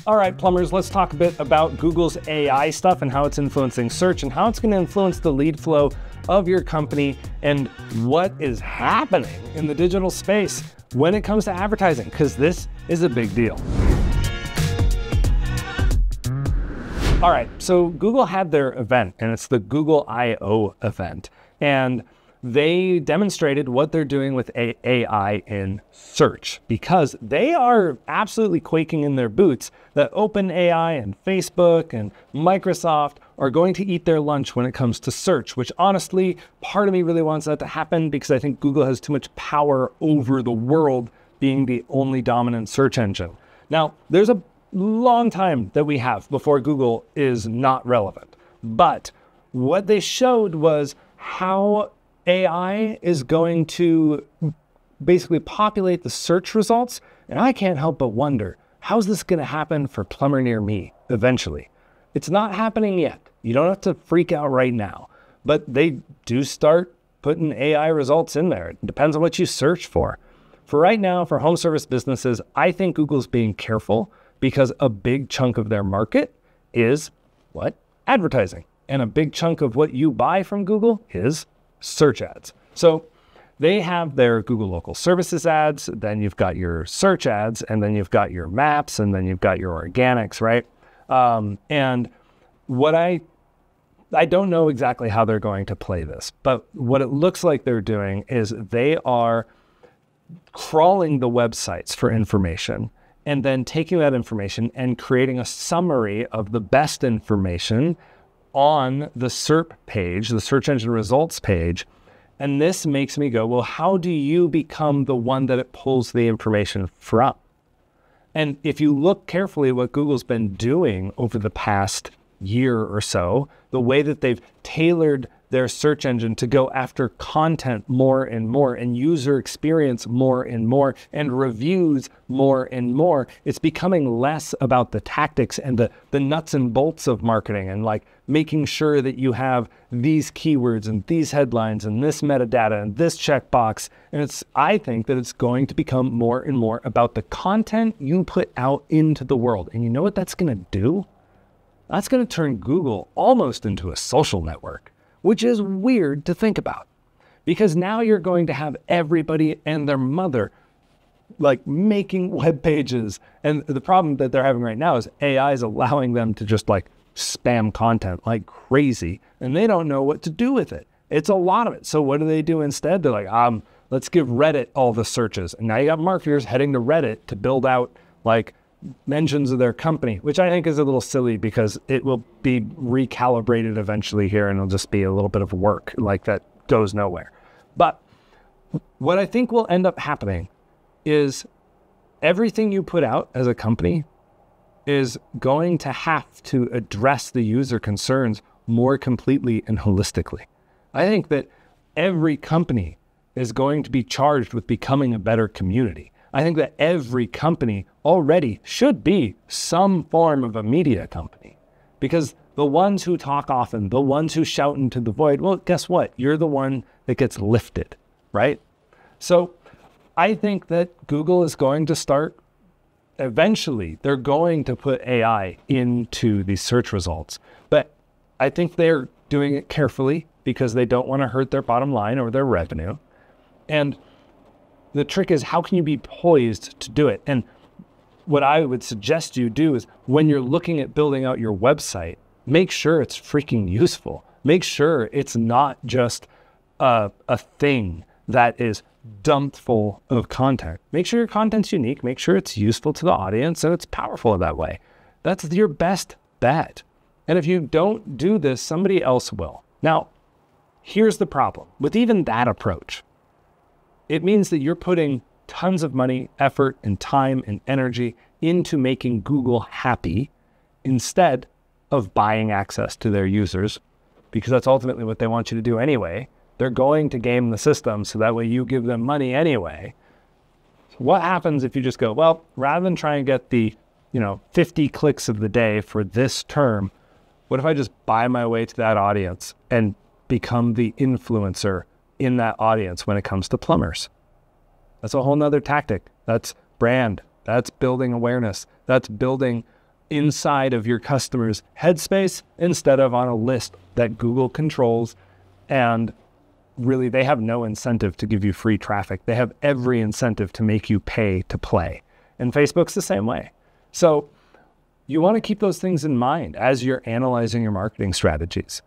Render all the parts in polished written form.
All right, plumbers, let's talk a bit about Google's AI stuff and how it's influencing search and how it's going to influence the lead flow of your company and what is happening in the digital space when it comes to advertising, because this is a big deal. All right, so Google had their event, and it's the Google I/O event, and they demonstrated what they're doing with AI in search, because they are absolutely quaking in their boots that OpenAI and Facebook and Microsoft are going to eat their lunch when it comes to search, which honestly, part of me really wants that to happen because I think Google has too much power over the world being the only dominant search engine. Now, there's a long time that we have before Google is not relevant, but what they showed was how AI is going to basically populate the search results, and I can't help but wonder, how's this going to happen for Plumber Near Me eventually? It's not happening yet. You don't have to freak out right now, but they do start putting AI results in there. It depends on what you search for. For right now, for home service businesses, I think Google's being careful because a big chunk of their market is what? Advertising. And a big chunk of what you buy from Google is search ads. So they have their Google Local Services ads, then you've got your search ads, and then you've got your maps, and then you've got your organics, right? And what I don't know exactly how they're going to play this, but what it looks like they're doing is they are crawling the websites for information and then taking that information and creating a summary of the best information on the SERP page, the search engine results page. And this makes me go, well, how do you become the one that it pulls the information from? And if you look carefully at what Google's been doing over the past year or so, the way that they've tailored their search engine to go after content more and more and user experience more and more and reviews more and more, it's becoming less about the tactics and the nuts and bolts of marketing and like making sure that you have these keywords and these headlines and this metadata and this checkbox. And I think that it's going to become more and more about the content you put out into the world. And you know what that's going to do? That's going to turn Google almost into a social network, which is weird to think about because now you're going to have everybody and their mother like making web pages. And the problem that they're having right now is AI is allowing them to just like spam content like crazy and they don't know what to do with it. It's a lot of it. So what do they do instead? They're like, let's give Reddit all the searches. And now you got marketers heading to Reddit to build out like mentions of their company, which I think is a little silly because it will be recalibrated eventually here and it'll just be a little bit of work like that goes nowhere. But what I think will end up happening is everything you put out as a company is going to have to address the user concerns more completely and holistically. I think that every company is going to be charged with becoming a better community. I think that every company already should be some form of a media company because the ones who talk often, the ones who shout into the void, well, guess what? You're the one that gets lifted, right? So I think that Google is going to start, eventually, they're going to put AI into the search results. But I think they're doing it carefully because they don't want to hurt their bottom line or their revenue. And the trick is, how can you be poised to do it? And what I would suggest you do is when you're looking at building out your website, make sure it's freaking useful. Make sure it's not just a thing that is dumped full of content. Make sure your content's unique. Make sure it's useful to the audience and it's powerful that way. That's your best bet. And if you don't do this, somebody else will. Now, here's the problem. With even that approach, it means that you're putting tons of money, effort, and time and energy into making Google happy instead of buying access to their users, because that's ultimately what they want you to do anyway. They're going to game the system so that way you give them money anyway. So what happens if you just go, well, rather than try and get the 50 clicks of the day for this term, what if I just buy my way to that audience and become the influencer in that audience when it comes to plumbers? That's a whole nother tactic. That's brand. That's building awareness. That's building inside of your customer's headspace instead of on a list that Google controls. And really, they have no incentive to give you free traffic. They have every incentive to make you pay to play. And Facebook's the same way. So you want to keep those things in mind as you're analyzing your marketing strategies.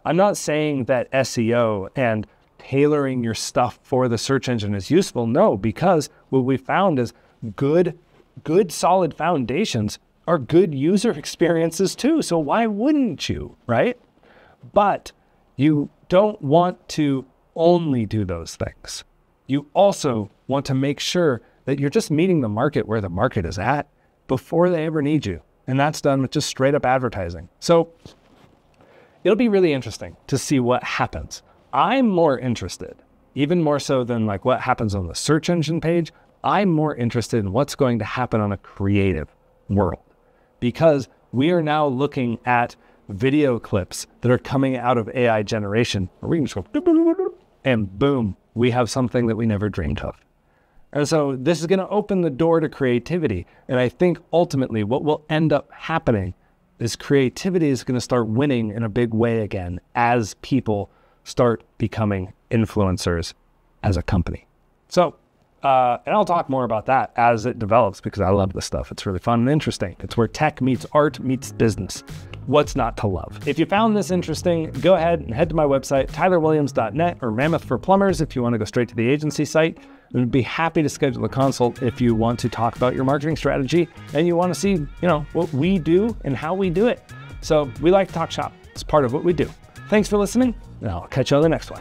I'm not saying that SEO and tailoring your stuff for the search engine is useful. No, because what we found is good solid foundations are good user experiences too. So why wouldn't you, right? But you don't want to only do those things. You also want to make sure that you're just meeting the market where the market is at before they ever need you. And that's done with just straight up advertising. So it'll be really interesting to see what happens. I'm more interested, even more so than like what happens on the search engine page. I'm more interested in what's going to happen on a creative world, because we are now looking at video clips that are coming out of AI generation. We can just go, and boom, we have something that we never dreamed of. And so this is going to open the door to creativity. And I think ultimately what will end up happening is creativity is going to start winning in a big way again as people start becoming influencers as a company. So, and I'll talk more about that as it develops, because I love this stuff. It's really fun and interesting. It's where tech meets art meets business. What's not to love? If you found this interesting, go ahead and head to my website, tylerwilliams.net, or Mammoth for Plumbers if you want to go straight to the agency site. I'd be happy to schedule a consult if you want to talk about your marketing strategy and you want to see, what we do and how we do it. So we like to talk shop. It's part of what we do. Thanks for listening, and I'll catch you on the next one.